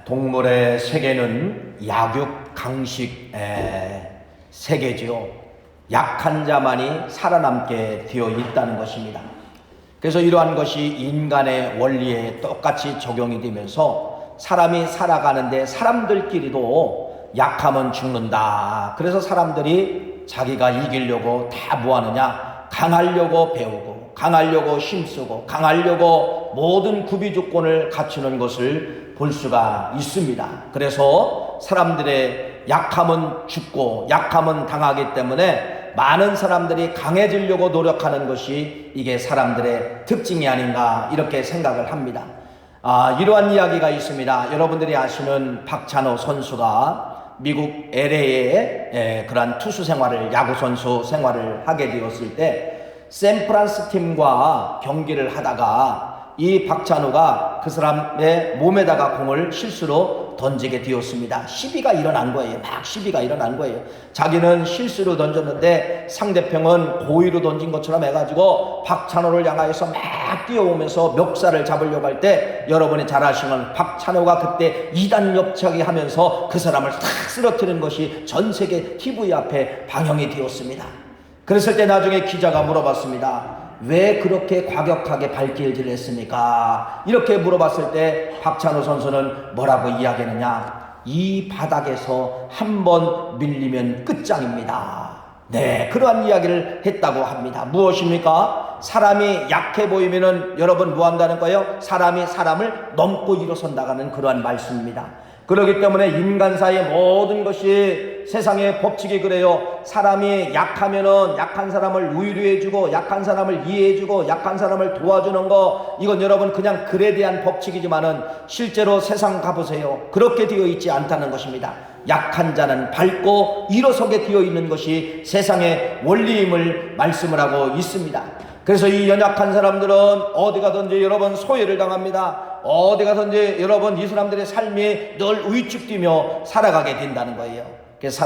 동물의 세계는 약육 강식 세계지요. 약한 자만이 살아남게 되어 있다는 것입니다. 그래서 이러한 것이 인간의 원리에 똑같이 적용이 되면서 사람이 살아가는데 사람들끼리도 약하면 죽는다. 그래서 사람들이 자기가 이기려고 다 뭐하느냐? 강하려고 배우고, 강하려고 힘쓰고, 강하려고 모든 구비조건을 갖추는 것을 볼 수가 있습니다. 그래서 사람들의 약함은 죽고 약함은 당하기 때문에 많은 사람들이 강해지려고 노력하는 것이 이게 사람들의 특징이 아닌가 이렇게 생각을 합니다. 이러한 이야기가 있습니다. 여러분들이 아시는 박찬호 선수가 미국 LA에 그러한 투수 생활을, 야구 선수 생활을 하게 되었을 때 샌프란시스코 팀과 경기를 하다가 이 박찬호가 그 사람의 몸에다가 공을 실수로 던지게 되었습니다. 시비가 일어난 거예요. 막 시비가 일어난 거예요. 자기는 실수로 던졌는데 상대편은 고의로 던진 것처럼 해가지고 박찬호를 향하여서 막 뛰어오면서 멱살을 잡으려고 할 때, 여러분이 잘 아시는 박찬호가 그때 2단 옆차기 하면서 그 사람을 탁 쓰러뜨리는 것이 전 세계 TV 앞에 방영이 되었습니다. 그랬을 때 나중에 기자가 물어봤습니다. 왜 그렇게 과격하게 발길질을 했습니까? 이렇게 물어봤을 때 박찬호 선수는 뭐라고 이야기했느냐? 이 바닥에서 한 번 밀리면 끝장입니다. 네, 그러한 이야기를 했다고 합니다. 무엇입니까? 사람이 약해 보이면은 여러분 뭐 한다는 거예요? 사람이 사람을 넘고 일어선다는 그러한 말씀입니다. 그렇기 때문에 인간사의 모든 것이 세상의 법칙이 그래요. 사람이 약하면은 약한 사람을 위로해주고, 약한 사람을 이해해주고, 약한 사람을 도와주는 거, 이건 여러분 그냥 글에 대한 법칙이지만은 실제로 세상 가보세요. 그렇게 되어 있지 않다는 것입니다. 약한 자는 밟고 일어서게 되어 있는 것이 세상의 원리임을 말씀을 하고 있습니다. 그래서 이 연약한 사람들은 어디 가든지 여러분 소외를 당합니다. 어디 가든지 여러분 이 사람들의 삶이 늘 위축되며 살아가게 된다는 거예요. 그래서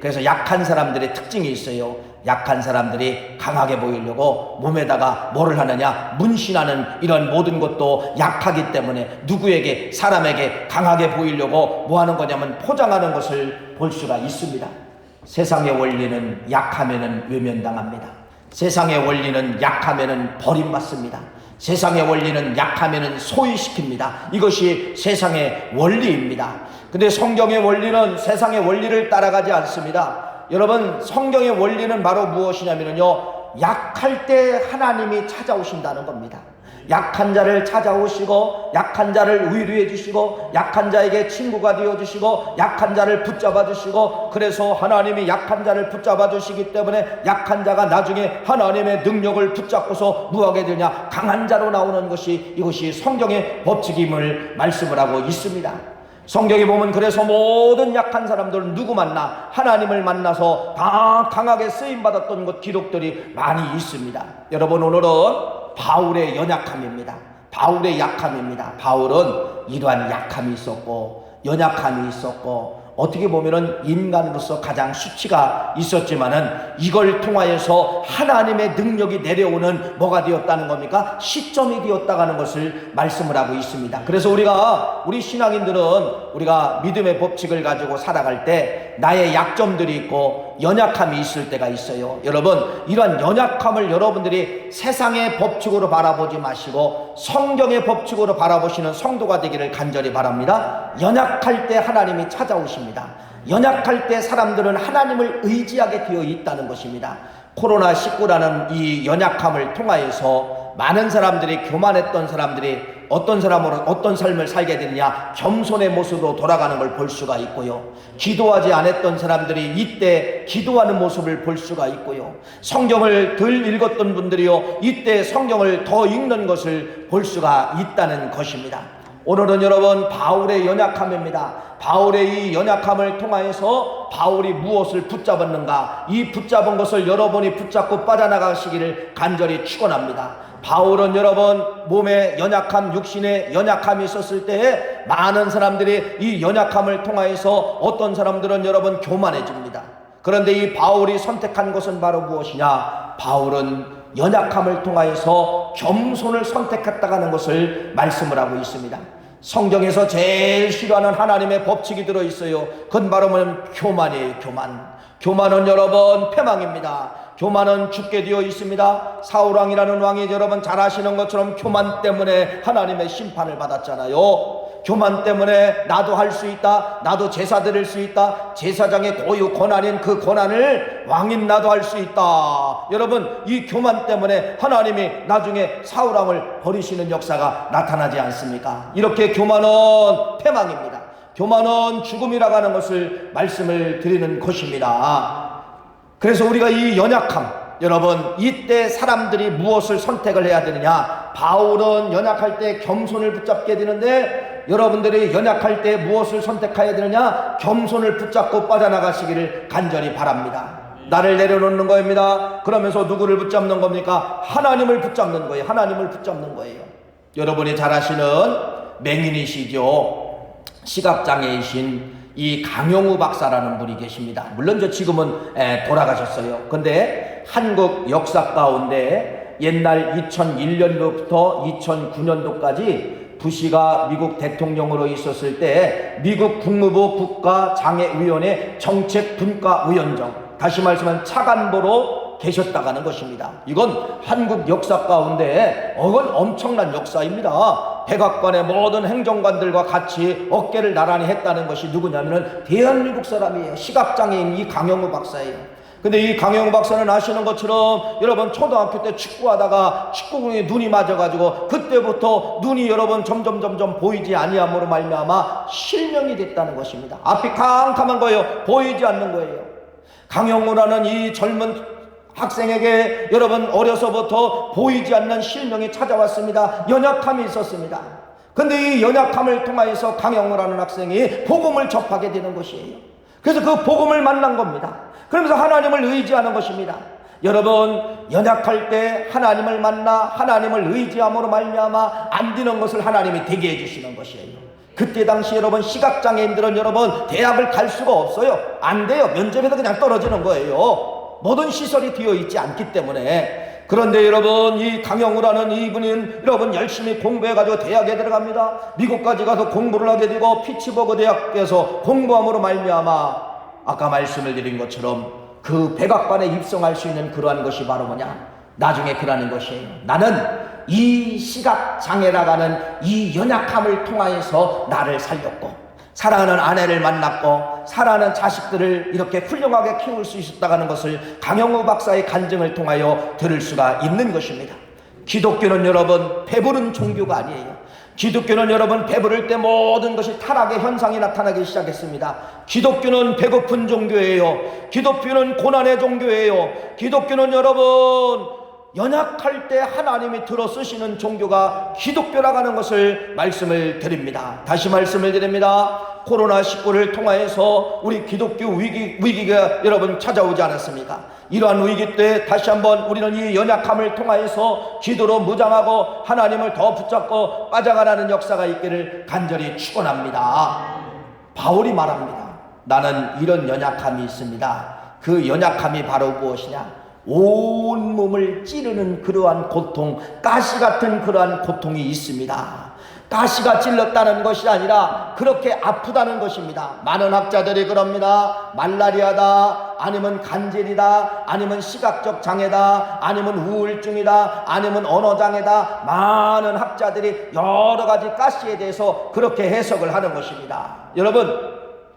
그래서 약한 사람들의 특징이 있어요. 약한 사람들이 강하게 보이려고 몸에다가 뭐를 하느냐? 문신하는 이런 모든 것도 약하기 때문에 누구에게, 사람에게 강하게 보이려고 뭐 하는 거냐면 포장하는 것을 볼 수가 있습니다. 세상의 원리는 약하면은 외면당합니다. 세상의 원리는 약하면은 버림받습니다. 세상의 원리는 약하면은 소외시킵니다. 이것이 세상의 원리입니다. 근데 성경의 원리는 세상의 원리를 따라가지 않습니다. 여러분, 성경의 원리는 바로 무엇이냐면요, 약할 때 하나님이 찾아오신다는 겁니다. 약한 자를 찾아오시고, 약한 자를 위로해 주시고, 약한 자에게 친구가 되어 주시고, 약한 자를 붙잡아 주시고, 그래서 하나님이 약한 자를 붙잡아 주시기 때문에 약한 자가 나중에 하나님의 능력을 붙잡고서 무하게 되냐? 강한 자로 나오는 것이, 이것이 성경의 법칙임을 말씀을 하고 있습니다. 성경에 보면 그래서 모든 약한 사람들은 누구 만나? 하나님을 만나서 다 강하게 쓰임받았던 것 기록들이 많이 있습니다. 여러분, 오늘은 바울의 연약함입니다. 바울의 약함입니다. 바울은 이러한 약함이 있었고 연약함이 있었고 어떻게 보면은 인간으로서 가장 수치가 있었지만은 이걸 통하여서 하나님의 능력이 내려오는 뭐가 되었다는 겁니까? 시점이 되었다는 것을 말씀을 하고 있습니다. 그래서 우리 신앙인들은 우리가 믿음의 법칙을 가지고 살아갈 때 나의 약점들이 있고 연약함이 있을 때가 있어요. 여러분, 이러한 연약함을 여러분들이 세상의 법칙으로 바라보지 마시고 성경의 법칙으로 바라보시는 성도가 되기를 간절히 바랍니다. 연약할 때 하나님이 찾아오십니다. 연약할 때 사람들은 하나님을 의지하게 되어 있다는 것입니다. 코로나19라는 이 연약함을 통하여서 많은 사람들이, 교만했던 사람들이 어떤 삶을 살게 되느냐? 겸손의 모습으로 돌아가는 걸 볼 수가 있고요. 기도하지 않았던 사람들이 이때 기도하는 모습을 볼 수가 있고요. 성경을 덜 읽었던 분들이요, 이때 성경을 더 읽는 것을 볼 수가 있다는 것입니다. 오늘은 여러분 바울의 연약함입니다. 바울의 이 연약함을 통하여서 바울이 무엇을 붙잡았는가, 이 붙잡은 것을 여러분이 붙잡고 빠져나가시기를 간절히 축원합니다. 바울은 여러분 몸에 연약함, 육신에 연약함이 있었을 때에 많은 사람들이 이 연약함을 통하여서 어떤 사람들은 여러분 교만해집니다. 그런데 이 바울이 선택한 것은 바로 무엇이냐? 바울은 연약함을 통하여서 겸손을 선택했다는 것을 말씀을 하고 있습니다. 성경에서 제일 싫어하는 하나님의 법칙이 들어있어요. 그건 바로 뭐냐면 교만이에요. 교만은 여러분 패망입니다. 교만은 죽게 되어 있습니다. 사울왕이라는 왕이 여러분 잘 아시는 것처럼 교만 때문에 하나님의 심판을 받았잖아요. 교만 때문에 나도 할 수 있다, 나도 제사 드릴 수 있다, 제사장의 고유 권한인 그 권한을 왕인 나도 할 수 있다. 여러분, 이 교만 때문에 하나님이 나중에 사울왕을 버리시는 역사가 나타나지 않습니까? 이렇게 교만은 패망입니다. 교만은 죽음이라고 하는 것을 말씀을 드리는 것입니다. 그래서 우리가 이 연약함, 여러분 이때 사람들이 무엇을 선택을 해야 되느냐? 바울은 연약할 때 겸손을 붙잡게 되는데 여러분들이 연약할 때 무엇을 선택해야 되느냐? 겸손을 붙잡고 빠져나가시기를 간절히 바랍니다. 나를 내려놓는 겁니다. 그러면서 누구를 붙잡는 겁니까? 하나님을 붙잡는 거예요. 하나님을 붙잡는 거예요. 여러분이 잘 아시는 맹인이시죠. 시각장애이신 이 강용우 박사라는 분이 계십니다. 물론 지금은 돌아가셨어요. 근데 한국 역사 가운데 옛날 2001년도부터 2009년도까지 부시가 미국 대통령으로 있었을 때 미국 국무부 국가장애위원회 정책분과위원장, 다시 말씀하면 차관보로 계셨다가는 것입니다. 이건 한국 역사 가운데 이건 엄청난 역사입니다. 백악관의 모든 행정관들과 같이 어깨를 나란히 했다는 것이 누구냐면은 대한민국 사람이에요. 시각장애인 이 강영우 박사예요. 근데 이 강영우 박사는 아시는 것처럼 여러분 초등학교 때 축구하다가 축구공에 눈이 맞아가지고 그때부터 눈이 여러분 점점 보이지 아니함으로 말미암아 실명이 됐다는 것입니다. 앞이 캄캄한 거예요. 보이지 않는 거예요. 강영우라는 이 젊은 학생에게 여러분 어려서부터 보이지 않는 실명이 찾아왔습니다. 연약함이 있었습니다. 근데 이 연약함을 통하여서 강영우라는 학생이 복음을 접하게 되는 것이에요. 그래서 그 복음을 만난 겁니다. 그러면서 하나님을 의지하는 것입니다. 여러분 연약할 때 하나님을 만나 하나님을 의지함으로 말미암아 안 되는 것을 하나님이 되게 해주시는 것이에요. 그때 당시 여러분 시각장애인들은 여러분 대학을 갈 수가 없어요. 안 돼요. 면접에서 그냥 떨어지는 거예요. 모든 시설이 되어 있지 않기 때문에. 그런데 여러분 이 강영우라는 이분은 여러분 열심히 공부해가지고 대학에 들어갑니다. 미국까지 가서 공부를 하게 되고 피츠버그 대학에서 공부함으로 말미암아 아까 말씀을 드린 것처럼 그 백악관에 입성할 수 있는 그러한 것이 바로 뭐냐? 나중에 그러는 것이에요. 나는 이 시각장애라고 하는 이 연약함을 통하여서 나를 살렸고 사랑하는 아내를 만났고 사랑하는 자식들을 이렇게 훌륭하게 키울 수 있었다는 것을 강영우 박사의 간증을 통하여 들을 수가 있는 것입니다. 기독교는 여러분 배부른 종교가 아니에요. 기독교는 여러분 배부를 때 모든 것이 타락의 현상이 나타나기 시작했습니다. 기독교는 배고픈 종교예요. 기독교는 고난의 종교예요. 기독교는 여러분 연약할 때 하나님이 들어 쓰시는 종교가 기독교라고 하는 것을 말씀을 드립니다. 다시 말씀을 드립니다. 코로나19를 통하여서 우리 기독교 위기가 여러분 찾아오지 않았습니까? 이러한 위기 때 다시 한번 우리는 이 연약함을 통하여서 기도로 무장하고 하나님을 더 붙잡고 빠져가라는 역사가 있기를 간절히 축원합니다. 바울이 말합니다. 나는 이런 연약함이 있습니다. 그 연약함이 바로 무엇이냐? 온 몸을 찌르는 그러한 고통, 가시 같은 그러한 고통이 있습니다. 가시가 찔렀다는 것이 아니라 그렇게 아프다는 것입니다. 많은 학자들이 그럽니다. 말라리아다, 아니면 간질이다, 아니면 시각적 장애다, 아니면 우울증이다, 아니면 언어장애다. 많은 학자들이 여러 가지 가시에 대해서 그렇게 해석을 하는 것입니다. 여러분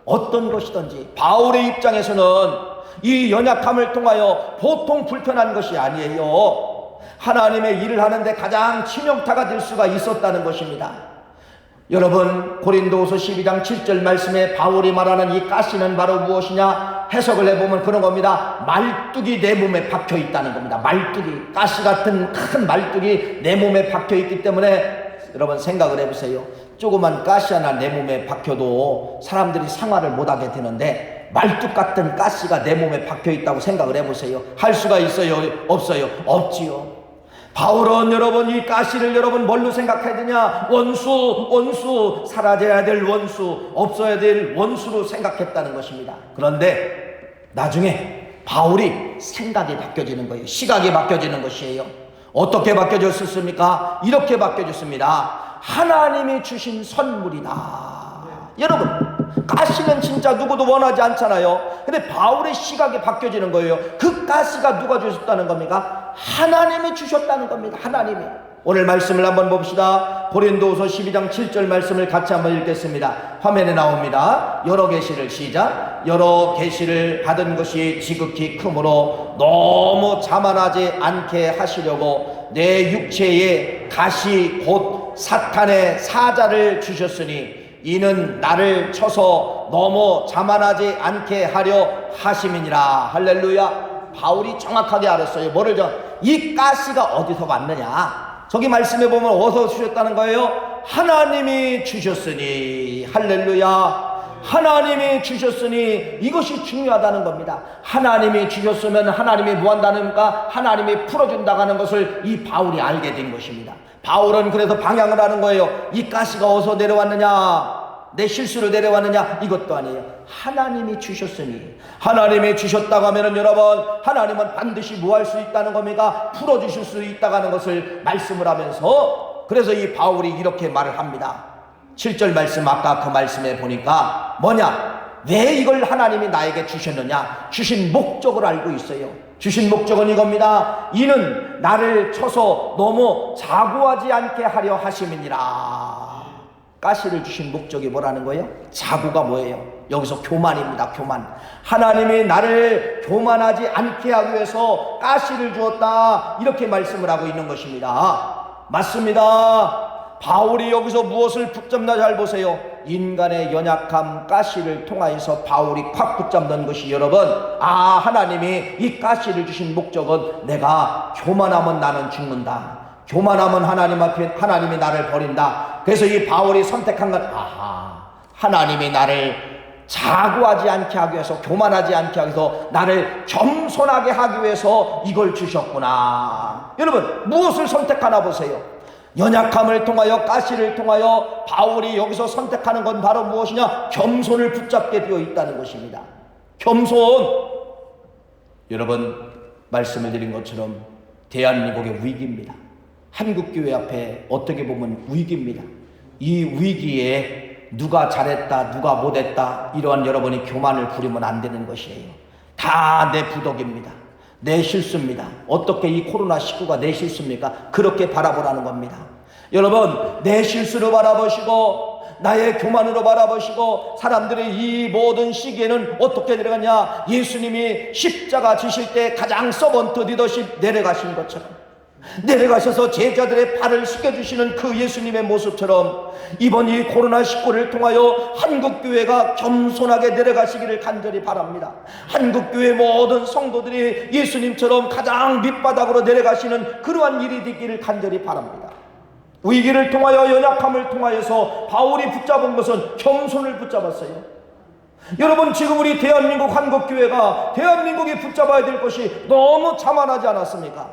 어떤 것이든지 바울의 입장에서는 이 연약함을 통하여 보통 불편한 것이 아니에요. 하나님의 일을 하는데 가장 치명타가 될 수가 있었다는 것입니다. 여러분 고린도후서 12장 7절 말씀에 바울이 말하는 이 가시는 바로 무엇이냐? 해석을 해보면 그런 겁니다. 말뚝이 내 몸에 박혀 있다는 겁니다. 말뚝이, 가시 같은 큰 말뚝이 내 몸에 박혀 있기 때문에 여러분 생각을 해보세요. 조그만 가시 하나 내 몸에 박혀도 사람들이 생활을 못하게 되는데 말뚝 같은 가시가 내 몸에 박혀 있다고 생각을 해보세요. 할 수가 있어요? 없어요? 없지요. 바울은 여러분 이 가시를 여러분 뭘로 생각해야 되냐? 원수, 사라져야 될 원수, 없어야 될 원수로 생각했다는 것입니다. 그런데 나중에 바울이 생각이 바뀌어지는 거예요. 시각이 바뀌어지는 것이에요. 어떻게 바뀌어졌습니까? 이렇게 바뀌어졌습니다. 하나님이 주신 선물이다. 여러분, 가시는 진짜 누구도 원하지 않잖아요. 근데 바울의 시각이 바뀌어지는 거예요. 그 가시가 누가 주셨다는 겁니까? 하나님이 주셨다는 겁니다. 하나님이. 오늘 말씀을 한번 봅시다. 고린도후서 12장 7절 말씀을 같이 한번 읽겠습니다. 화면에 나옵니다. 여러 계시를 시작. 여러 계시를 받은 것이 지극히 크므로 너무 자만하지 않게 하시려고 내 육체에 가시 곧 사탄의 사자를 주셨으니 이는 나를 쳐서 너무 자만하지 않게 하려 하심이니라. 할렐루야. 바울이 정확하게 알았어요. 뭐를 이 가시가 어디서 왔느냐? 저기 말씀해 보면 어디서 주셨다는 거예요? 하나님이 주셨으니. 할렐루야. 하나님이 주셨으니 이것이 중요하다는 겁니다. 하나님이 주셨으면 하나님이 뭐 한다는가? 하나님이 풀어준다고 하는 것을 이 바울이 알게 된 것입니다. 바울은 그래서 방향을 하는 거예요. 이 가시가 어디서 내려왔느냐? 내 실수로 내려왔느냐? 이것도 아니에요. 하나님이 주셨으니. 하나님이 주셨다고 하면은 여러분, 하나님은 반드시 뭐 할 수 있다는 겁니까? 풀어주실 수 있다고 하는 것을 말씀을 하면서, 그래서 이 바울이 이렇게 말을 합니다. 7절 말씀, 아까 그 말씀에 보니까 뭐냐? 왜 이걸 하나님이 나에게 주셨느냐? 주신 목적을 알고 있어요. 주신 목적은 이겁니다. 이는 나를 쳐서 너무 자고하지 않게 하려 하심이니라. 가시를 주신 목적이 뭐라는 거예요? 자고가 뭐예요? 여기서 교만입니다. 교만. 하나님이 나를 교만하지 않게 하기 위해서 가시를 주었다, 이렇게 말씀을 하고 있는 것입니다. 맞습니다. 바울이 여기서 무엇을 붙잡나 잘 보세요. 인간의 연약함, 가시를 통하여서 바울이 콱 붙잡는 것이, 여러분, 하나님이 이 가시를 주신 목적은 내가 교만하면 나는 죽는다, 교만하면 하나님 앞에 하나님이 나를 버린다. 그래서 이 바울이 선택한 건 하나님이 나를 자고하지 않게 하기 위해서, 교만하지 않게 하기 위해서, 나를 겸손하게 하기 위해서 이걸 주셨구나. 여러분, 무엇을 선택하나 보세요. 연약함을 통하여, 가시를 통하여 바울이 여기서 선택하는 건 바로 무엇이냐? 겸손을 붙잡게 되어 있다는 것입니다. 겸손. 여러분, 말씀을 드린 것처럼 대한민국의 위기입니다. 한국교회 앞에 어떻게 보면 위기입니다. 이 위기에 누가 잘했다, 누가 못했다, 이러한 여러분이 교만을 부리면 안 되는 것이에요. 다 내 부덕입니다. 내 실수입니다. 어떻게 이 코로나19가 내 실수입니까? 그렇게 바라보라는 겁니다. 여러분, 내 실수로 바라보시고 나의 교만으로 바라보시고, 사람들이 이 모든 시기에는 어떻게 내려가냐? 예수님이 십자가 지실 때 가장 서번트 리더십 내려가신 것처럼, 내려가셔서 제자들의 발을 씻겨주시는 그 예수님의 모습처럼, 이번 이 코로나19를 통하여 한국교회가 겸손하게 내려가시기를 간절히 바랍니다. 한국교회 모든 성도들이 예수님처럼 가장 밑바닥으로 내려가시는 그러한 일이 되기를 간절히 바랍니다. 위기를 통하여, 연약함을 통하여서 바울이 붙잡은 것은 겸손을 붙잡았어요. 여러분, 지금 우리 대한민국 한국교회가, 대한민국이 붙잡아야 될 것이 너무 자만하지 않았습니까?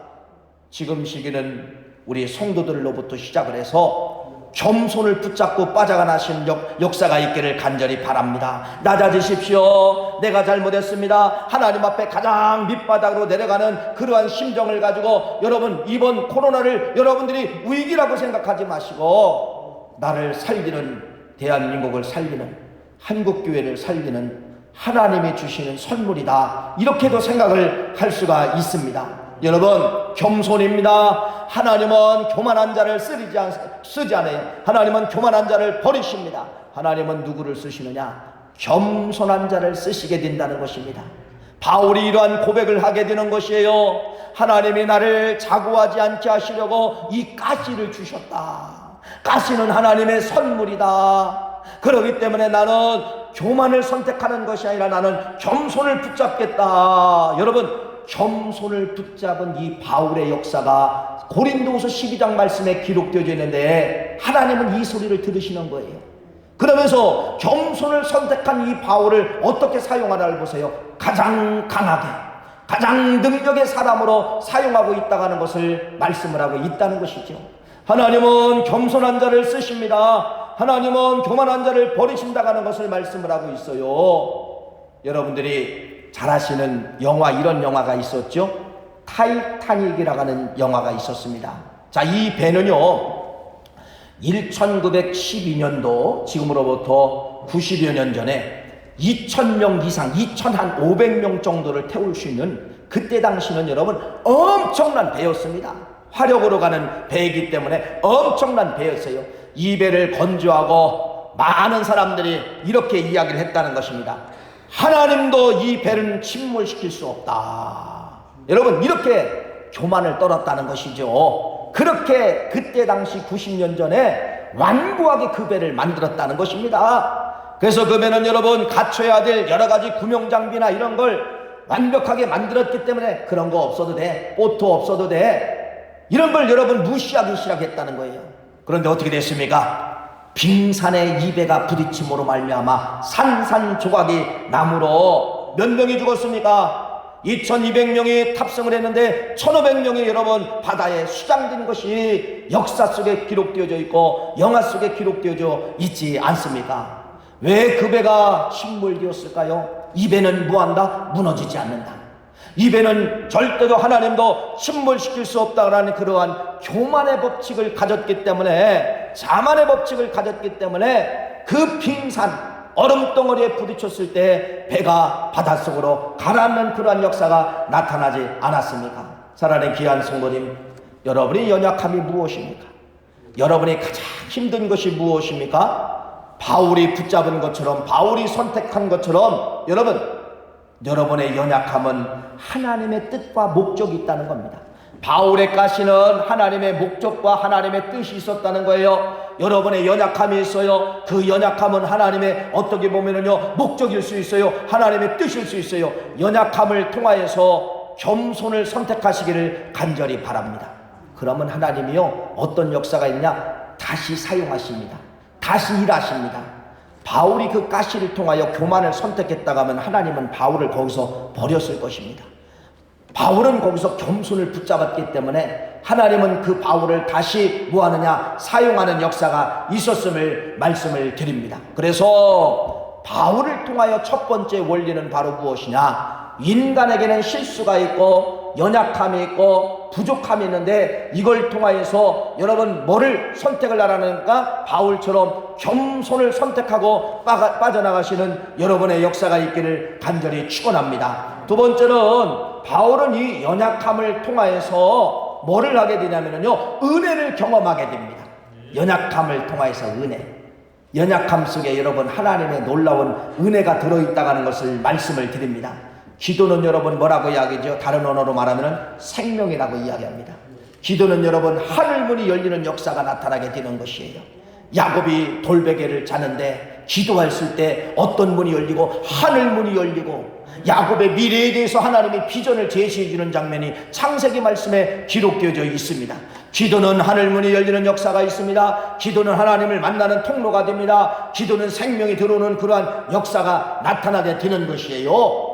지금 시기는 우리 성도들로부터 시작을 해서 겸손을 붙잡고 빠져나가신 역사가 있기를 간절히 바랍니다. 낮아지십시오. 내가 잘못했습니다. 하나님 앞에 가장 밑바닥으로 내려가는 그러한 심정을 가지고, 여러분, 이번 코로나를 여러분들이 위기라고 생각하지 마시고, 나를 살리는, 대한민국을 살리는, 한국교회를 살리는 하나님이 주시는 선물이다, 이렇게도 생각을 할 수가 있습니다. 여러분, 겸손입니다. 하나님은 교만한 자를 쓰지 않아요. 하나님은 교만한 자를 버리십니다. 하나님은 누구를 쓰시느냐? 겸손한 자를 쓰시게 된다는 것입니다. 바울이 이러한 고백을 하게 되는 것이에요. 하나님이 나를 자고하지 않게 하시려고 이 가시를 주셨다. 가시는 하나님의 선물이다. 그렇기 때문에 나는 교만을 선택하는 것이 아니라 나는 겸손을 붙잡겠다. 여러분, 겸손을 붙잡은 이 바울의 역사가 고린도후서 12장 말씀에 기록되어 있는데, 하나님은 이 소리를 들으시는 거예요. 그러면서 겸손을 선택한 이 바울을 어떻게 사용하나를 보세요. 가장 강하게, 가장 능력의 사람으로 사용하고 있다고 하는 것을 말씀을 하고 있다는 것이죠. 하나님은 겸손한 자를 쓰십니다. 하나님은 교만한 자를 버리신다고 하는 것을 말씀을 하고 있어요. 여러분들이 잘 아시는 영화, 이런 영화가 있었죠. 타이타닉이라고 하는 영화가 있었습니다. 자, 이 배는요, 1912년도 지금으로부터 90여 년 전에 2,000명 이상, 2,500명 정도를 태울 수 있는 그때 당시는 여러분 엄청난 배였습니다. 화력으로 가는 배이기 때문에 엄청난 배였어요. 이 배를 건조하고 많은 사람들이 이렇게 이야기를 했다는 것입니다. 하나님도 이 배를 침몰시킬 수 없다. 여러분 이렇게 교만을 떨었다는 것이죠. 그렇게 그때 당시 90년 전에 완고하게 그 배를 만들었다는 것입니다. 그래서 그 배는 여러분 갖춰야 될 여러 가지 구명장비나 이런 걸 완벽하게 만들었기 때문에 그런 거 없어도 돼, 보트 없어도 돼, 이런 걸 여러분 무시하기 시작했다는 거예요. 그런데 어떻게 됐습니까? 빙산에 이 배가 부딪힘으로 말미암아 산산조각이 나무로 몇 명이 죽었습니까? 2200명이 탑승을 했는데 1500명이 여러분 바다에 수장된 것이 역사 속에 기록되어져 있고 영화 속에 기록되어져 있지 않습니까? 왜 그 배가 침몰되었을까요? 이 배는 뭐한다? 무너지지 않는다. 이 배는 절대로 하나님도 침몰시킬 수 없다라는 그러한 교만의 법칙을 가졌기 때문에, 자만의 법칙을 가졌기 때문에 그 빙산 얼음덩어리에 부딪혔을 때 배가 바닷속으로 가라앉는 그러한 역사가 나타나지 않았습니까? 사랑하는 귀한 성도님, 여러분의 연약함이 무엇입니까? 여러분이 가장 힘든 것이 무엇입니까? 바울이 붙잡은 것처럼, 바울이 선택한 것처럼 여러분의 연약함은 하나님의 뜻과 목적이 있다는 겁니다. 바울의 가시는 하나님의 목적과 하나님의 뜻이 있었다는 거예요. 여러분의 연약함이 있어요. 그 연약함은 하나님의 어떻게 보면은요 목적일 수 있어요. 하나님의 뜻일 수 있어요. 연약함을 통하여서 겸손을 선택하시기를 간절히 바랍니다. 그러면 하나님이요 어떤 역사가 있냐? 다시 사용하십니다. 다시 일하십니다. 바울이 그 가시를 통하여 교만을 선택했다고 하면 하나님은 바울을 거기서 버렸을 것입니다. 바울은 거기서 겸손을 붙잡았기 때문에 하나님은 그 바울을 다시 뭐하느냐? 사용하는 역사가 있었음을 말씀을 드립니다. 그래서 바울을 통하여 첫 번째 원리는 바로 무엇이냐? 인간에게는 실수가 있고 연약함이 있고 부족함이 있는데 이걸 통하여서 여러분 뭐를 선택을 하라는가? 바울처럼 겸손을 선택하고 빠져나가시는 여러분의 역사가 있기를 간절히 축원합니다. 두 번째는 바울은 이 연약함을 통하여서 뭐를 하게 되냐면요 은혜를 경험하게 됩니다. 연약함을 통하여서 은혜, 연약함 속에 여러분 하나님의 놀라운 은혜가 들어있다는 것을 말씀을 드립니다. 기도는 여러분 뭐라고 이야기하죠? 다른 언어로 말하면 생명이라고 이야기합니다. 기도는 여러분 하늘문이 열리는 역사가 나타나게 되는 것이에요. 야곱이 돌베개를 자는데 기도했을 때 어떤 문이 열리고 하늘문이 열리고 야곱의 미래에 대해서 하나님이 비전을 제시해 주는 장면이 창세기 말씀에 기록되어져 있습니다. 기도는 하늘문이 열리는 역사가 있습니다. 기도는 하나님을 만나는 통로가 됩니다. 기도는 생명이 들어오는 그러한 역사가 나타나게 되는 것이에요.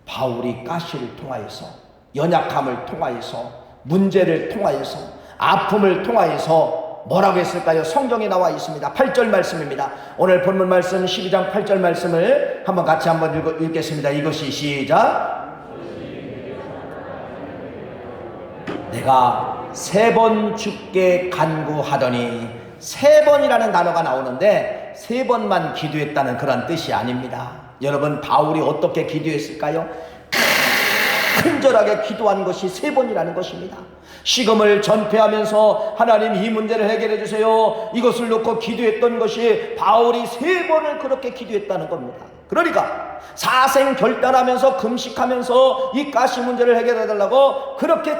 바울이 가시를 통하여서, 연약함을 통하여서, 문제를 통하여서, 아픔을 통하여서 뭐라고 했을까요? 성경에 나와 있습니다. 8절 말씀입니다. 오늘 본문 말씀 12장 8절 말씀을 한번 같이 한번 읽겠습니다. 이것이 시작. 내가 3번 주께 간구하더니, 3번이라는 단어가 나오는데 3번만 기도했다는 그런 뜻이 아닙니다. 여러분 바울이 어떻게 기도했을까요? 간절하게 기도한 것이 3번이라는 것입니다. 식음을 전폐하면서 하나님 이 문제를 해결해 주세요, 이것을 놓고 기도했던 것이 바울이 3번을 그렇게 기도했다는 겁니다. 그러니까 사생결단하면서 금식하면서 이 가시 문제를 해결해 달라고 그렇게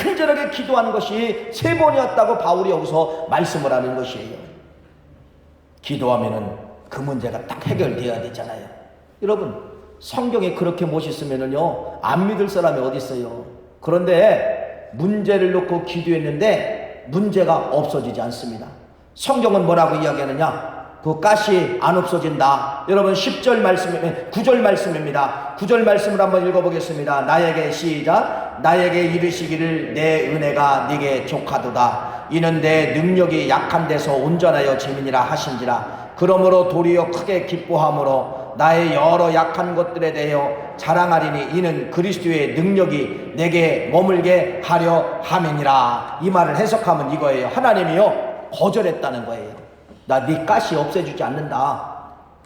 간절하게 기도한 것이 3번이었다고 바울이 여기서 말씀을 하는 것이에요. 기도하면은 그 문제가 딱 해결되어야 되잖아요. 여러분 성경에 그렇게 멋있으면은요 안 믿을 사람이 어디 있어요. 그런데 문제를 놓고 기도했는데 문제가 없어지지 않습니다. 성경은 뭐라고 이야기하느냐? 그 가시 안 없어진다. 여러분 10절 말씀, 9절 말씀입니다. 9절 말씀을 한번 읽어보겠습니다. 나에게 시작. 나에게 이르시기를 내 은혜가 네게 족하도다. 이는 내 능력이 약한 데서 온전하여 재민이라 하신지라. 그러므로 도리어 크게 기뻐함으로 나의 여러 약한 것들에 대하여 자랑하리니 이는 그리스도의 능력이 내게 머물게 하려 함이니라. 이 말을 해석하면 이거예요. 하나님이요 거절했다는 거예요. 나 네 가시 없애주지 않는다.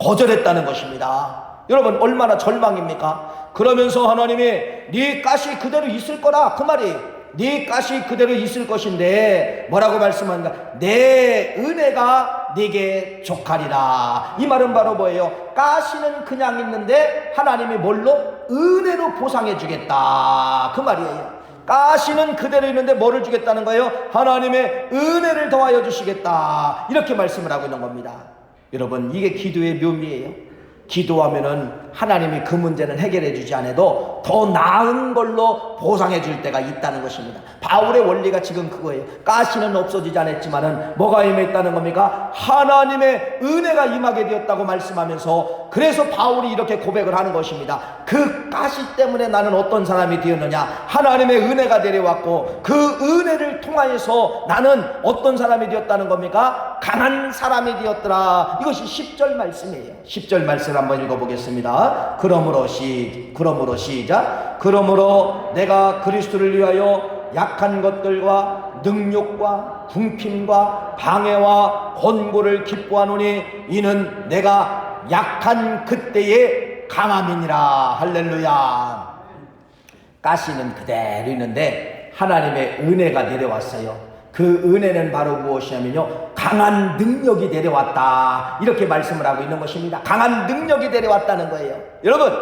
거절했다는 것입니다. 여러분 얼마나 절망입니까? 그러면서 하나님이 네 가시 그대로 있을 거라, 그 말이 네 가시 그대로 있을 것인데 뭐라고 말씀하는가? 내 은혜가 네게 족하리라. 이 말은 바로 뭐예요? 가시는 그냥 있는데 하나님이 뭘로? 은혜로 보상해 주겠다, 그 말이에요. 가시는 그대로 있는데 뭐를 주겠다는 거예요? 하나님의 은혜를 더하여 주시겠다, 이렇게 말씀을 하고 있는 겁니다. 여러분 이게 기도의 묘미예요. 기도하면은 하나님이 그 문제는 해결해 주지 않아도 더 나은 걸로 보상해 줄 때가 있다는 것입니다. 바울의 원리가 지금 그거예요. 가시는 없어지지 않았지만은 뭐가 임했다는 겁니까? 하나님의 은혜가 임하게 되었다고 말씀하면서, 그래서 바울이 이렇게 고백을 하는 것입니다. 그 가시 때문에 나는 어떤 사람이 되었느냐? 하나님의 은혜가 내려왔고 그 은혜를 통하여서 나는 어떤 사람이 되었다는 겁니까? 강한 사람이 되었더라. 이것이 10절 말씀이에요. 10절 말씀을 한번 읽어보겠습니다. 그러므로 시작. 그러므로 내가 그리스도를 위하여 약한 것들과 능욕과 궁핍과 방해와 권고를 기뻐하노니 이는 내가 약한 그때의 강함이니라. 할렐루야. 가시는 그대로 있는데 하나님의 은혜가 내려왔어요. 그 은혜는 바로 무엇이냐면요, 강한 능력이 내려왔다, 이렇게 말씀을 하고 있는 것입니다. 강한 능력이 내려왔다는 거예요. 여러분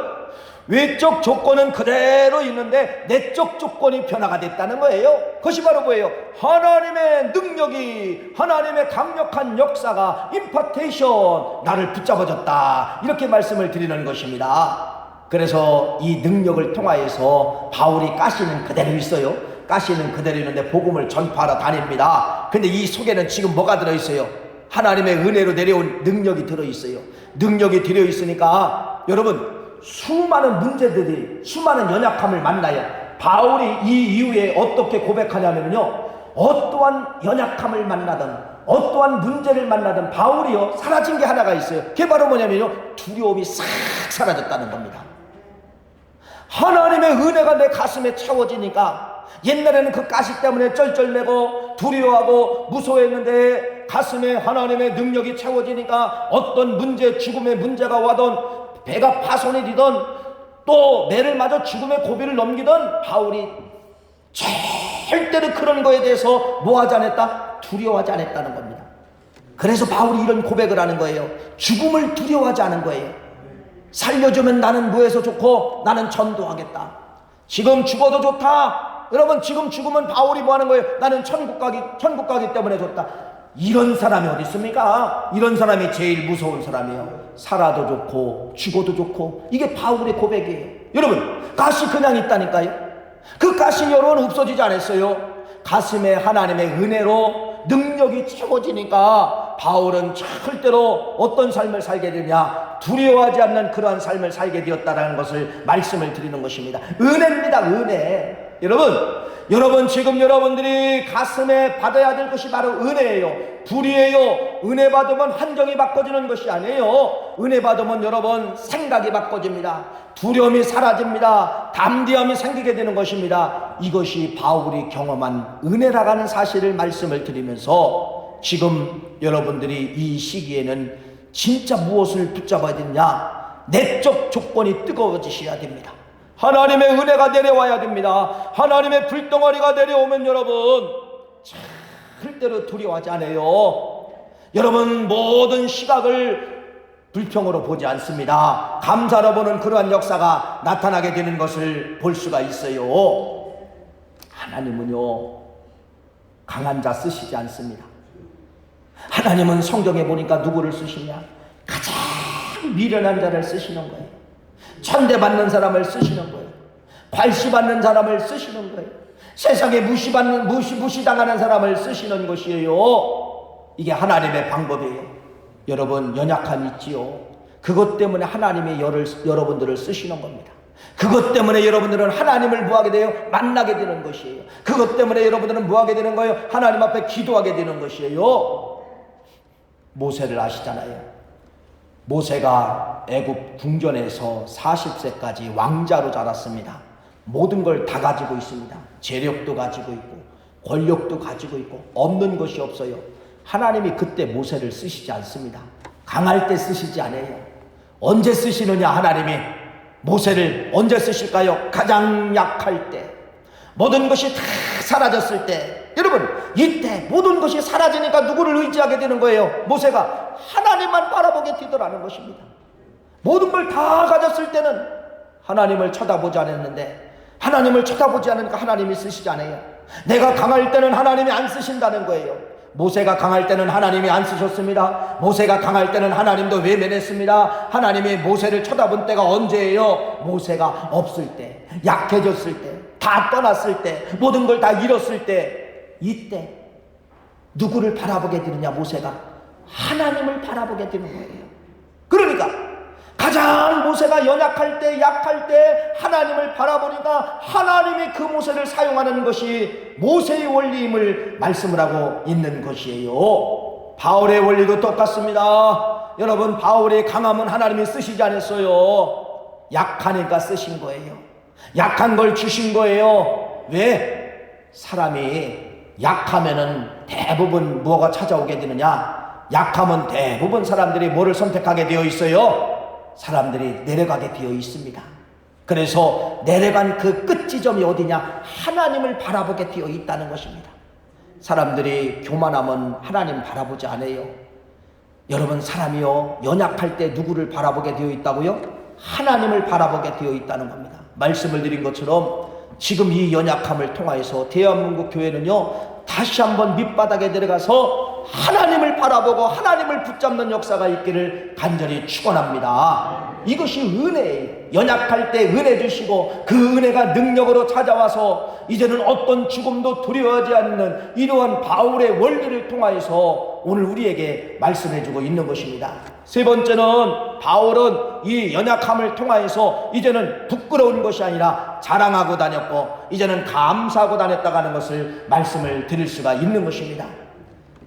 외적 조건은 그대로 있는데 내적 조건이 변화가 됐다는 거예요. 그것이 바로 뭐예요? 하나님의 능력이, 하나님의 강력한 역사가, 임파테이션, 나를 붙잡아줬다, 이렇게 말씀을 드리는 것입니다. 그래서 이 능력을 통하여서 바울이 가시는 그대로 있어요. 가시는 그대로 있는데 복음을 전파하러 다닙니다. 근데 이 속에는 지금 뭐가 들어있어요? 하나님의 은혜로 내려온 능력이 들어있어요. 능력이 들어있으니까 여러분 수많은 문제들이, 수많은 연약함을 만나요. 바울이 이 이후에 어떻게 고백하냐면요, 어떠한 연약함을 만나든 어떠한 문제를 만나든 바울이요 사라진 게 하나가 있어요. 그게 바로 뭐냐면요, 두려움이 싹 사라졌다는 겁니다. 하나님의 은혜가 내 가슴에 채워지니까, 옛날에는 그 가시 때문에 쩔쩔매고 두려워하고 무서워했는데 가슴에 하나님의 능력이 채워지니까 어떤 문제, 죽음의 문제가 와던, 배가 파손이 되던, 또 매를 맞아 죽음의 고비를 넘기던 바울이 절대로 그런 거에 대해서 뭐하지 않았다? 두려워하지 않았다는 겁니다. 그래서 바울이 이런 고백을 하는 거예요. 죽음을 두려워하지 않은 거예요. 살려주면 나는 무에서 좋고 나는 전도하겠다. 지금 죽어도 좋다. 여러분 지금 죽으면 바울이 뭐 하는 거예요? 나는 천국 가기 때문에 좋다. 이런 사람이 어디 있습니까? 이런 사람이 제일 무서운 사람이에요. 살아도 좋고 죽어도 좋고. 이게 바울의 고백이에요. 여러분 가시 그냥 있다니까요. 그 가시 여러분 없어지지 않았어요. 가슴에 하나님의 은혜로 능력이 채워지니까 바울은 절대로 어떤 삶을 살게 되냐? 두려워하지 않는 그러한 삶을 살게 되었다는 것을 말씀을 드리는 것입니다. 은혜입니다. 은혜. 여러분 지금 여러분들이 가슴에 받아야 될 것이 바로 은혜예요. 불이에요. 은혜 받으면 환경이 바꿔지는 것이 아니에요. 은혜 받으면 여러분 생각이 바꿔집니다. 두려움이 사라집니다. 담대함이 생기게 되는 것입니다. 이것이 바울이 경험한 은혜라는 사실을 말씀을 드리면서, 지금 여러분들이 이 시기에는 진짜 무엇을 붙잡아야 되느냐? 내적 조건이 뜨거워지셔야 됩니다. 하나님의 은혜가 내려와야 됩니다. 하나님의 불덩어리가 내려오면 여러분 절대로 두려워하지 않아요. 여러분 모든 시각을 불평으로 보지 않습니다. 감사로 보는 그러한 역사가 나타나게 되는 것을 볼 수가 있어요. 하나님은요 강한 자 쓰시지 않습니다. 하나님은 성경에 보니까 누구를 쓰시냐? 가장 미련한 자를 쓰시는 거예요. 천대받는 사람을 쓰시는 거예요. 괄시받는 사람을 쓰시는 거예요. 세상에 무시당하는 사람을 쓰시는 것이에요. 이게 하나님의 방법이에요. 여러분 연약함이 있지요. 그것 때문에 하나님의 여러분들을 쓰시는 겁니다. 그것 때문에 여러분들은 하나님을 뭐하게 돼요? 만나게 되는 것이에요. 그것 때문에 여러분들은 뭐하게 되는 거예요? 하나님 앞에 기도하게 되는 것이에요. 모세를 아시잖아요. 모세가 애굽 궁전에서 40세까지 왕자로 자랐습니다. 모든 걸 다 가지고 있습니다. 재력도 가지고 있고 권력도 가지고 있고 없는 것이 없어요. 하나님이 그때 모세를 쓰시지 않습니다. 강할 때 쓰시지 않아요. 언제 쓰시느냐? 하나님이 모세를 언제 쓰실까요? 가장 약할 때, 모든 것이 다 사라졌을 때. 여러분, 이때 모든 것이 사라지니까 누구를 의지하게 되는 거예요? 모세가 하나님만 바라보게 되더라는 것입니다. 모든 걸 다 가졌을 때는 하나님을 쳐다보지 않았는데, 하나님을 쳐다보지 않으니까 하나님이 쓰시지 않아요. 내가 강할 때는 하나님이 안 쓰신다는 거예요. 모세가 강할 때는 하나님이 안 쓰셨습니다. 모세가 강할 때는 하나님도 외면했습니다. 하나님이 모세를 쳐다본 때가 언제예요? 모세가 없을 때, 약해졌을 때, 다 떠났을 때, 모든 걸 다 잃었을 때. 이때 누구를 바라보게 되느냐? 모세가 하나님을 바라보게 되는 거예요. 그러니까 가장 모세가 연약할 때, 약할 때 하나님을 바라보니까 하나님이 그 모세를 사용하는 것이 모세의 원리임을 말씀을 하고 있는 것이에요. 바울의 원리도 똑같습니다. 여러분, 바울의 강함은 하나님이 쓰시지 않았어요. 약하니까 쓰신 거예요. 약한 걸 주신 거예요. 왜? 사람이 약하면은 대부분 뭐가 찾아오게 되느냐? 약하면 대부분 사람들이 뭐를 선택하게 되어 있어요? 사람들이 내려가게 되어 있습니다. 그래서 내려간 그 끝지점이 어디냐? 하나님을 바라보게 되어 있다는 것입니다. 사람들이 교만하면 하나님 바라보지 않아요. 여러분, 사람이요, 연약할 때 누구를 바라보게 되어 있다고요? 하나님을 바라보게 되어 있다는 겁니다. 말씀을 드린 것처럼 지금 이 연약함을 통하여서 대한민국 교회는요, 다시 한번 밑바닥에 내려가서 하나님을 바라보고 하나님을 붙잡는 역사가 있기를 간절히 축원합니다. 이것이 은혜예요. 연약할 때 은혜 주시고 그 은혜가 능력으로 찾아와서 이제는 어떤 죽음도 두려워하지 않는 이러한 바울의 원리를 통하여서 오늘 우리에게 말씀해주고 있는 것입니다. 세 번째는, 바울은 이 연약함을 통하여서 이제는 부끄러운 것이 아니라 자랑하고 다녔고 이제는 감사하고 다녔다고 하는 것을 말씀을 드릴 수가 있는 것입니다.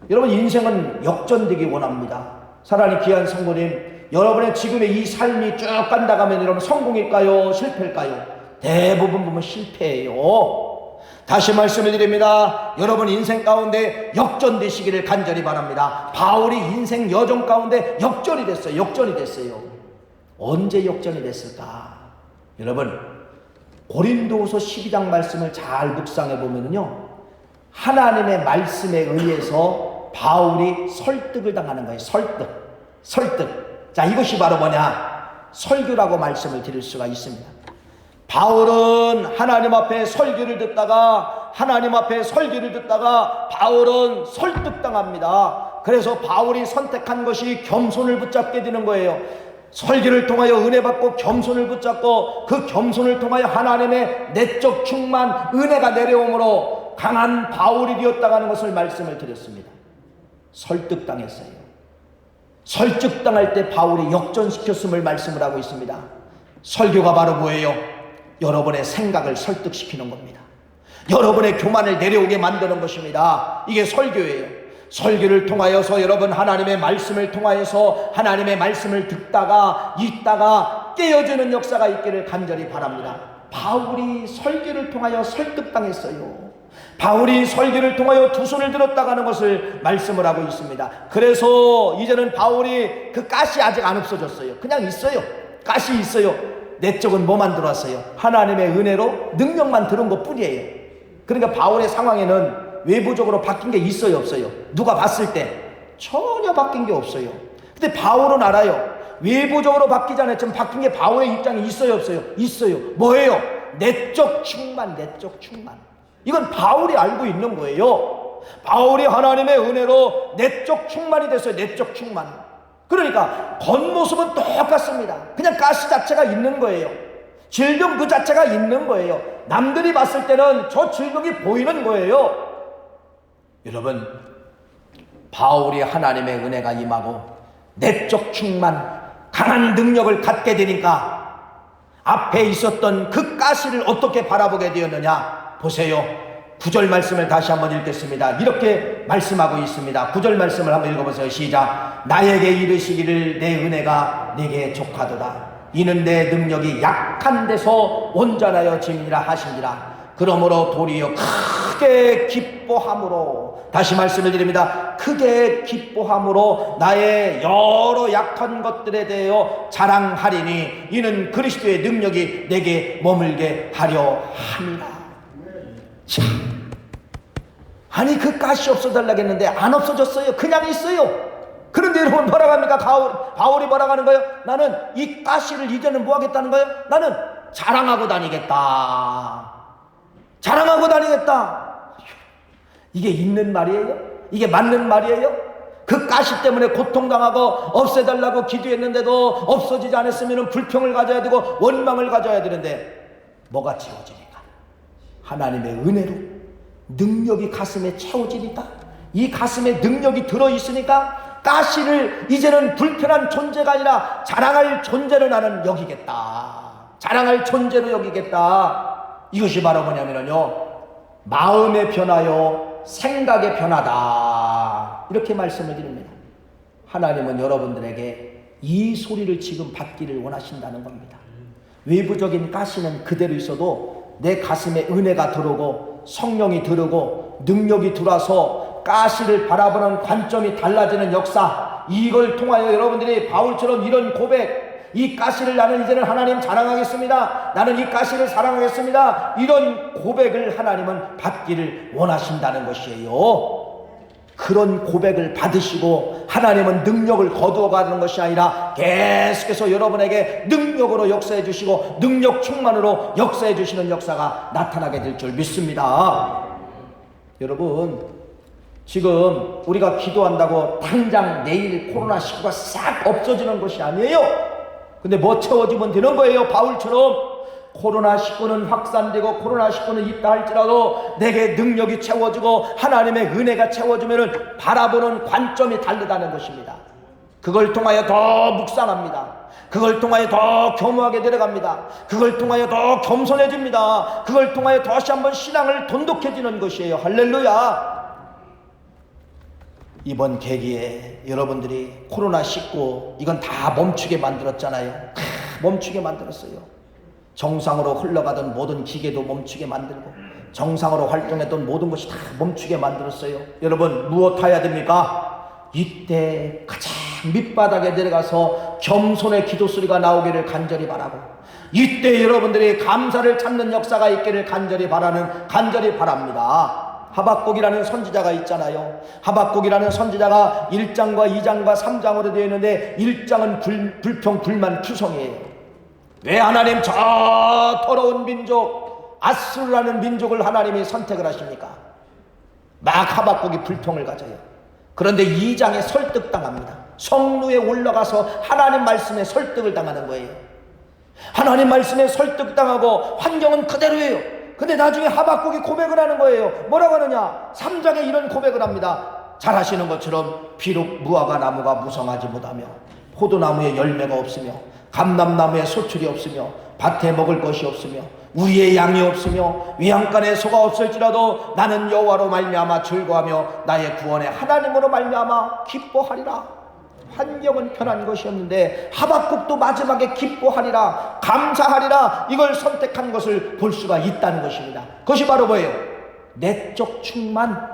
여러분, 인생은 역전되기 원합니다. 사랑하는 귀한 성도님, 여러분의 지금의 이 삶이 쭉 간다가면 여러분 성공일까요? 실패일까요? 대부분 보면 실패예요. 다시 말씀을 드립니다. 여러분 인생 가운데 역전되시기를 간절히 바랍니다. 바울이 인생 여정 가운데 역전이 됐어요. 역전이 됐어요. 언제 역전이 됐을까? 여러분, 고린도후서 12장 말씀을 잘 묵상해 보면요, 하나님의 말씀에 의해서 바울이 설득을 당하는 거예요. 설득. 자, 이것이 바로 뭐냐? 설교라고 말씀을 드릴 수가 있습니다. 바울은 하나님 앞에 설교를 듣다가 바울은 설득당합니다. 그래서 바울이 선택한 것이 겸손을 붙잡게 되는 거예요. 설교를 통하여 은혜 받고 겸손을 붙잡고 그 겸손을 통하여 하나님의 내적 충만, 은혜가 내려옴으로 강한 바울이 되었다고 하는 것을 말씀을 드렸습니다. 설득당했어요. 설득당할 때 바울이 역전시켰음을 말씀을 하고 있습니다. 설교가 바로 뭐예요? 여러분의 생각을 설득시키는 겁니다. 여러분의 교만을 내려오게 만드는 것입니다. 이게 설교예요. 설교를 통하여서 여러분 하나님의 말씀을 통하여서 하나님의 말씀을 듣다가 읽다가 깨어지는 역사가 있기를 간절히 바랍니다. 바울이 설교를 통하여 설득당했어요. 바울이 설교를 통하여 두 손을 들었다고 하는 것을 말씀을 하고 있습니다. 그래서 이제는 바울이 그 가시 아직 안 없어졌어요. 그냥 있어요. 가시 있어요. 내적은 뭐만 들어왔어요? 하나님의 은혜로 능력만 들은 것 뿐이에요. 그러니까 바울의 상황에는 외부적으로 바뀐 게 있어요, 없어요? 누가 봤을 때 전혀 바뀐 게 없어요. 근데 바울은 알아요. 외부적으로 바뀌지 않았지만 바뀐 게 바울의 입장에 있어요, 없어요? 있어요. 뭐예요? 내적 충만. 이건 바울이 알고 있는 거예요. 바울이 하나님의 은혜로 내적 충만이 됐어요. 내적 충만. 그러니까 겉모습은 똑같습니다. 그냥 가시 자체가 있는 거예요. 질병 그 자체가 있는 거예요. 남들이 봤을 때는 저 질병이 보이는 거예요. 여러분, 바울이 하나님의 은혜가 임하고 내적 충만, 강한 능력을 갖게 되니까 앞에 있었던 그 가시를 어떻게 바라보게 되었느냐? 보세요. 9절 말씀을 다시 한번 읽겠습니다. 이렇게 말씀하고 있습니다. 9절 말씀을 한번 읽어보세요. 시작. 나에게 이르시기를 내 은혜가 네게 족하도다. 이는 내 능력이 약한 데서 온전하여 짐이라 하시니라. 그러므로 도리어 크게 기뻐함으로, 다시 말씀을 드립니다. 크게 기뻐함으로 나의 여러 약한 것들에 대하여 자랑하리니 이는 그리스도의 능력이 내게 머물게 하려 함이라. 자, 아니 그 가시 없어달라겠는데 안 없어졌어요. 그냥 있어요. 그런데 여러분 뭐라고 합니까? 바울이 뭐라고 하는 거예요? 나는 이 가시를 이제는 뭐 하겠다는 거예요? 나는 자랑하고 다니겠다. 자랑하고 다니겠다. 이게 있는 말이에요? 이게 맞는 말이에요? 그 가시 때문에 고통당하고 없애달라고 기도했는데도 없어지지 않았으면 불평을 가져야 되고 원망을 가져야 되는데 뭐가 채워지니까? 하나님의 은혜로 능력이 가슴에 채워지니까, 이 가슴에 능력이 들어있으니까 가시를 이제는 불편한 존재가 아니라 자랑할 존재로 나는 여기겠다. 자랑할 존재로 여기겠다. 이것이 바로 뭐냐면요, 마음의 변화요 생각의 변화다. 이렇게 말씀을 드립니다. 하나님은 여러분들에게 이 소리를 지금 받기를 원하신다는 겁니다. 외부적인 가시는 그대로 있어도 내 가슴에 은혜가 들어오고 성령이 들어오고 능력이 들어와서 가시를 바라보는 관점이 달라지는 역사, 이걸 통하여 여러분들이 바울처럼 이런 고백, 이 가시를 나는 이제는 하나님 자랑하겠습니다, 나는 이 가시를 사랑하겠습니다, 이런 고백을 하나님은 받기를 원하신다는 것이에요. 그런 고백을 받으시고 하나님은 능력을 거두어가는 것이 아니라 계속해서 여러분에게 능력으로 역사해 주시고 능력 충만으로 역사해 주시는 역사가 나타나게 될 줄 믿습니다. 여러분, 지금 우리가 기도한다고 당장 내일 코로나19가 싹 없어지는 것이 아니에요. 근데 뭐 채워지면 되는 거예요. 바울처럼 코로나19는 확산되고 코로나19는 있다 할지라도 내게 능력이 채워지고 하나님의 은혜가 채워지면 바라보는 관점이 다르다는 것입니다. 그걸 통하여 더 묵상합니다. 그걸 통하여 더 겸허하게 내려갑니다. 그걸 통하여 더 겸손해집니다. 그걸 통하여 다시 한번 신앙을 돈독해지는 것이에요. 할렐루야. 이번 계기에 여러분들이 코로나19 이건 다 멈추게 만들었잖아요. 멈추게 만들었어요. 정상으로 흘러가던 모든 기계도 멈추게 만들고 정상으로 활동했던 모든 것이 다 멈추게 만들었어요. 여러분, 무엇 해야 됩니까? 이때 가장 밑바닥에 내려가서 겸손의 기도 소리가 나오기를 간절히 바라고, 이때 여러분들이 감사를 찾는 역사가 있기를 간절히 바랍니다. 하박국이라는 선지자가 있잖아요. 하박국이라는 선지자가 1장과 2장과 3장으로 되어 있는데 1장은 불평 불만 투성이에요. 왜 하나님 저 더러운 민족 아수르라는 민족을 하나님이 선택을 하십니까? 막 하박국이 불평을 가져요. 그런데 2장에 설득당합니다. 성루에 올라가서 하나님 말씀에 설득을 당하는 거예요. 하나님 말씀에 설득당하고 환경은 그대로예요. 근데 나중에 하박국이 고백을 하는 거예요. 뭐라고 하느냐? 3장에 이런 고백을 합니다. 잘 아시는 것처럼 비록 무화과 나무가 무성하지 못하며 포도나무에 열매가 없으며 감람나무에 소출이 없으며 밭에 먹을 것이 없으며 우리의 양이 없으며 외양간에 소가 없을지라도 나는 여호와로 말미암아 즐거워하며 나의 구원의 하나님으로 말미암아 기뻐하리라. 환경은 편한 것이었는데 하박국도 마지막에 기뻐하리라, 감사하리라, 이걸 선택한 것을 볼 수가 있다는 것입니다. 그것이 바로 뭐예요? 내적 충만.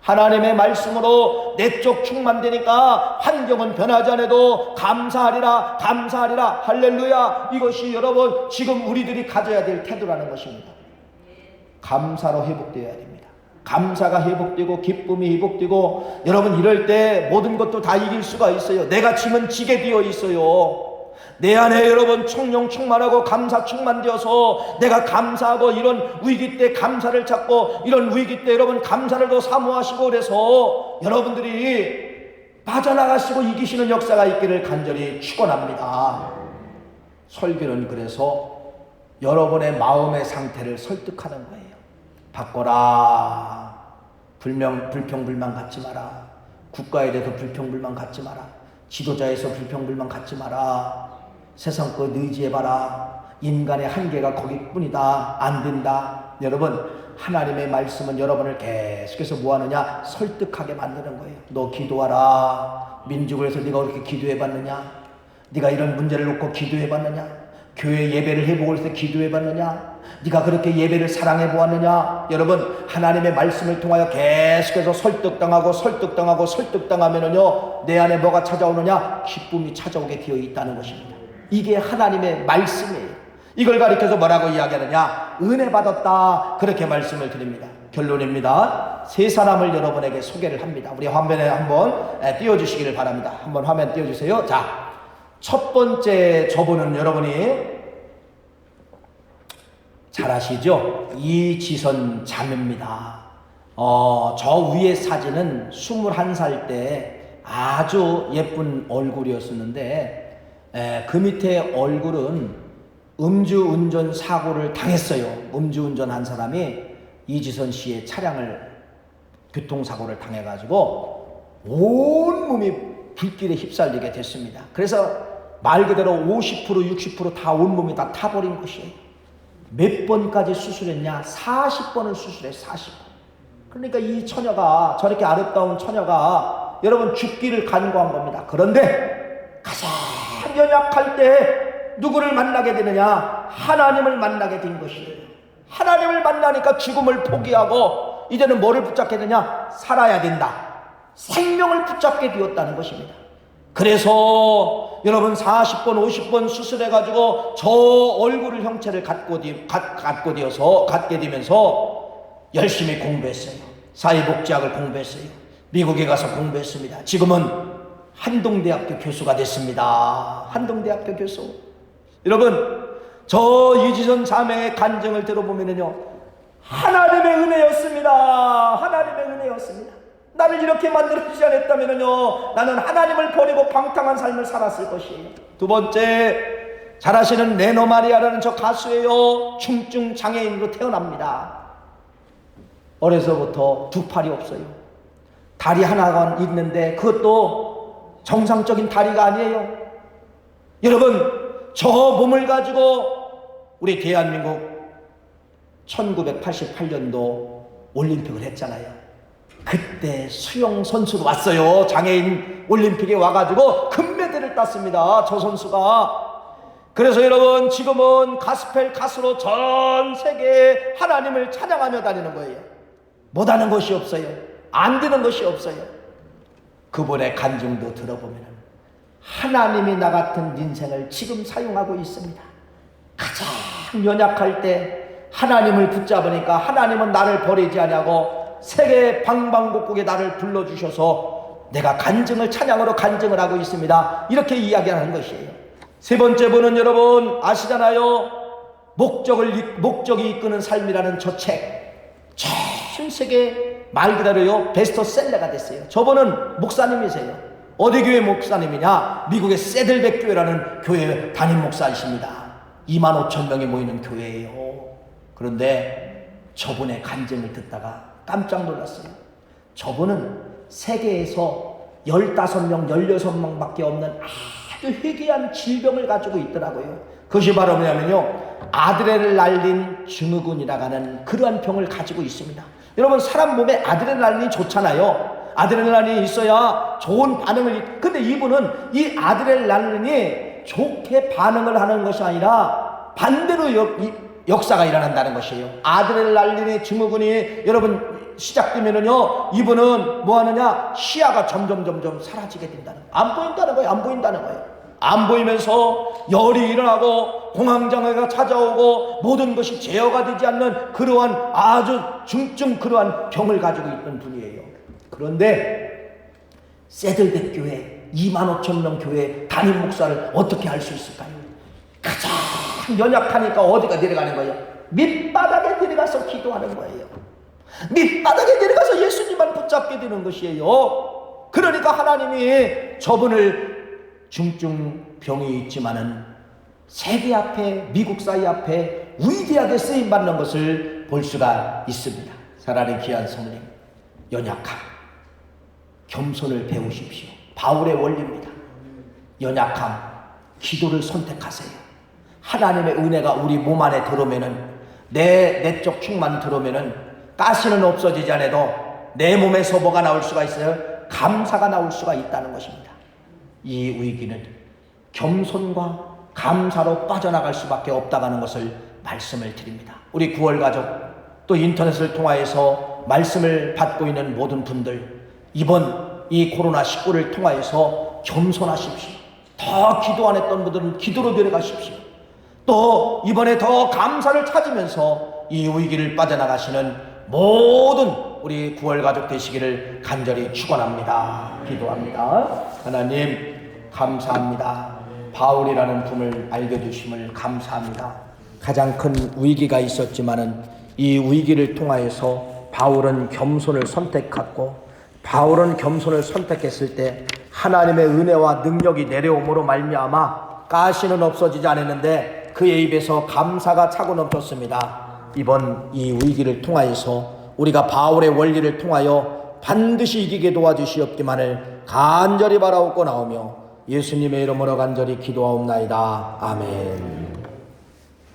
하나님의 말씀으로 내적 충만되니까 환경은 변하지 않아도 감사하리라, 감사하리라. 할렐루야. 이것이 여러분 지금 우리들이 가져야 될 태도라는 것입니다. 감사로 회복되어야 됩니다. 감사가 회복되고 기쁨이 회복되고, 여러분 이럴 때 모든 것도 다 이길 수가 있어요. 내가 지면 지게 되어 있어요. 내 안에 여러분 성령 충만하고 감사 충만되어서 내가 감사하고 이런 위기 때 감사를 찾고 이런 위기 때 여러분 감사를 더 사모하시고, 그래서 여러분들이 빠져나가시고 이기시는 역사가 있기를 간절히 축원합니다. 설교는 그래서 여러분의 마음의 상태를 설득하는 거예요. 바꿔라. 불평불만 갖지 마라. 국가에 대해서 불평불만 갖지 마라. 지도자에서 불평불만 갖지 마라. 세상 것 의지해봐라. 인간의 한계가 거기뿐이다. 안 된다. 여러분, 하나님의 말씀은 여러분을 계속해서 뭐하느냐? 설득하게 만드는 거예요. 너 기도하라. 민족을 해서 네가 그렇게 기도해봤느냐? 네가 이런 문제를 놓고 기도해봤느냐? 교회 예배를 해보고 있을 때 기도해봤느냐? 네가 그렇게 예배를 사랑해보았느냐? 여러분, 하나님의 말씀을 통하여 계속해서 설득당하면은요, 내 안에 뭐가 찾아오느냐? 기쁨이 찾아오게 되어 있다는 것입니다. 이게 하나님의 말씀이에요. 이걸 가리켜서 뭐라고 이야기하느냐? 은혜 받았다, 그렇게 말씀을 드립니다. 결론입니다. 세 사람을 여러분에게 소개를 합니다. 우리 화면에 한번 띄워주시기를 바랍니다. 한번 화면 띄워주세요. 자, 첫 번째 저분은 여러분이 잘 아시죠? 이지선 자매입니다. 저 위의 사진은 21살 때 아주 예쁜 얼굴이었었는데, 그 밑에 얼굴은 음주운전 사고를 당했어요. 음주운전한 사람이 이지선 씨의 차량을 교통사고를 당해가지고 온 몸이 불길에 휩쓸리게 됐습니다. 그래서 말 그대로 50% 60% 다 온몸이 다 타버린 것이에요. 몇 번까지 수술했냐? 40번을 수술했어요. 40번. 그러니까 이 처녀가, 저렇게 아름다운 처녀가 여러분 죽기를 간구한 겁니다. 그런데 가장 연약할 때 누구를 만나게 되느냐? 하나님을 만나게 된 것이에요. 하나님을 만나니까 죽음을 포기하고 이제는 뭐를 붙잡게 되냐? 살아야 된다. 생명을 붙잡게 되었다는 것입니다. 그래서 여러분 40번 50번 수술해가지고 저 얼굴을 형체를 갖게 되면서 열심히 공부했어요. 사회복지학을 공부했어요. 미국에 가서 공부했습니다. 지금은 한동대학교 교수가 됐습니다. 한동대학교 교수. 여러분, 저 이지선 자매의 간증을 들어보면요, 하나님의 은혜였습니다. 하나님의 은혜였습니다. 나를 이렇게 만들어주지 않았다면요, 나는 하나님을 버리고 방탕한 삶을 살았을 것이에요. 두 번째, 잘 아시는 레노 마리아라는 저 가수예요. 중증 장애인으로 태어납니다. 어려서부터 두 팔이 없어요. 다리 하나가 있는데 그것도 정상적인 다리가 아니에요. 여러분, 저 몸을 가지고 우리 대한민국 1988년도 올림픽을 했잖아요. 그때 수영 선수가 왔어요. 장애인 올림픽에 와가지고 금메달을 땄습니다. 저 선수가. 그래서 여러분, 지금은 가스펠 가수로 전 세계에 하나님을 찬양하며 다니는 거예요. 못하는 것이 없어요. 안 되는 것이 없어요. 그분의 간증도 들어보면 하나님이 나 같은 인생을 지금 사용하고 있습니다. 가장 연약할 때 하나님을 붙잡으니까 하나님은 나를 버리지 않냐고 세계 방방곡곡에 나를 불러주셔서 내가 간증을, 찬양으로 간증을 하고 있습니다. 이렇게 이야기하는 것이에요. 세 번째 분은 여러분 아시잖아요. 목적이 이끄는 삶이라는 저 책, 전 세계 말 그대로요 베스트셀러가 됐어요. 저분은 목사님이세요. 어디 교회 목사님이냐? 미국의 세들백 교회라는 교회 담임 목사이십니다. 25,000명이 모이는 교회예요. 그런데 저분의 간증을 듣다가 깜짝 놀랐어요. 저분은 세계에서 15명, 16명밖에 없는 아주 희귀한 질병을 가지고 있더라고요. 그것이 바로 뭐냐면요, 아드레날린 증후군이라고 하는 그러한 병을 가지고 있습니다. 여러분, 사람 몸에 아드레날린이 좋잖아요. 아드레날린이 있어야 좋은 반응을, 근데 이분은 이 아드레날린이 좋게 반응을 하는 것이 아니라 반대로 역사가 일어난다는 것이에요. 아드레날린의 증후군이 여러분 시작되면은요, 이분은 뭐 하느냐? 시야가 점점 사라지게 된다는 거예요. 안 보인다는 거예요. 안 보인다는 거예요. 안 보이면서 열이 일어나고 공황장애가 찾아오고 모든 것이 제어가 되지 않는 그러한 아주 중증 그러한 병을 가지고 있는 분이에요. 그런데 세들백 교회 25,000명 교회 담임 목사를 어떻게 할 수 있을까요? 가장 연약하니까 어디가 내려가는 거예요? 밑바닥에 내려가서 기도하는 거예요. 밑바닥에 내려가서 예수님만 붙잡게 되는 것이에요. 그러니까 하나님이 저분을 중증병이 있지만은 세계 앞에, 미국 사회 앞에 위대하게 쓰임받는 것을 볼 수가 있습니다. 사랑하는 귀한 성님, 연약함, 겸손을 배우십시오. 바울의 원리입니다. 연약함, 기도를 선택하세요. 하나님의 은혜가 우리 몸 안에 들어오면은, 내 내적 충만 들어오면은 가시는 없어지지 않아도 내 몸에서 뭐가 나올 수가 있어요? 감사가 나올 수가 있다는 것입니다. 이 위기는 겸손과 감사로 빠져나갈 수밖에 없다는 것을 말씀을 드립니다. 우리 9월 가족, 또 인터넷을 통하여서 말씀을 받고 있는 모든 분들, 이번 이 코로나19를 통하여서 겸손하십시오. 더 기도 안 했던 분들은 기도로 내려가십시오. 또 이번에 더 감사를 찾으면서 이 위기를 빠져나가시는 모든 우리 9월 가족 되시기를 간절히 축원합니다. 기도합니다. 하나님 감사합니다. 바울이라는 분을 알려주심을 감사합니다. 가장 큰 위기가 있었지만은 이 위기를 통하여서 바울은 겸손을 선택했고, 바울은 겸손을 선택했을 때 하나님의 은혜와 능력이 내려옴으로 말미암아 가시는 없어지지 않았는데 그의 입에서 감사가 차고 넘쳤습니다. 이번 이 위기를 통하여서 우리가 바울의 원리를 통하여 반드시 이기게 도와주시옵기만을 간절히 바라옵고 나오며 예수님의 이름으로 간절히 기도하옵나이다. 아멘.